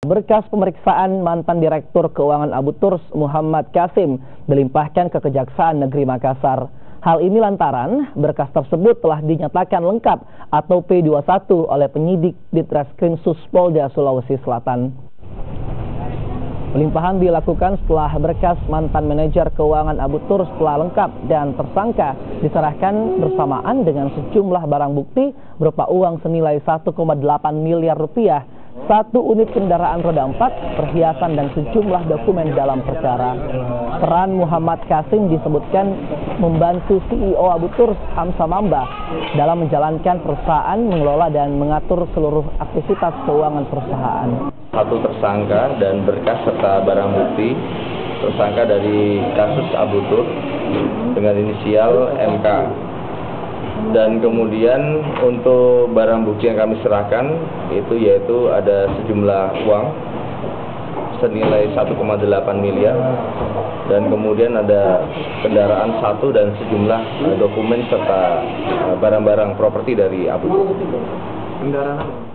Berkas pemeriksaan mantan Direktur Keuangan Abu Turs Muhammad Qasim dilimpahkan ke Kejaksaan Negeri Makassar. Hal ini lantaran berkas tersebut telah dinyatakan lengkap atau P21 oleh penyidik Ditreskrim Suspolda Sulawesi Selatan. Pelimpahan dilakukan setelah berkas mantan manajer keuangan Abu Turs telah lengkap dan tersangka diserahkan bersamaan dengan sejumlah barang bukti berupa uang senilai 1,8 miliar rupiah, 1 unit kendaraan roda 4, perhiasan dan sejumlah dokumen dalam perkara. Peran Muhammad Qasim disebutkan membantu CEO Abu Turs Hamsa Mamba dalam menjalankan perusahaan, mengelola dan mengatur seluruh aktivitas keuangan perusahaan. Satu tersangka dan berkas serta barang bukti tersangka dari kasus Abu Turs dengan inisial MK. Dan kemudian untuk barang bukti yang kami serahkan itu yaitu ada sejumlah uang senilai 1,8 miliar dan kemudian ada kendaraan 1 dan sejumlah dokumen serta barang-barang properti dari Abu Turs. Kendaraan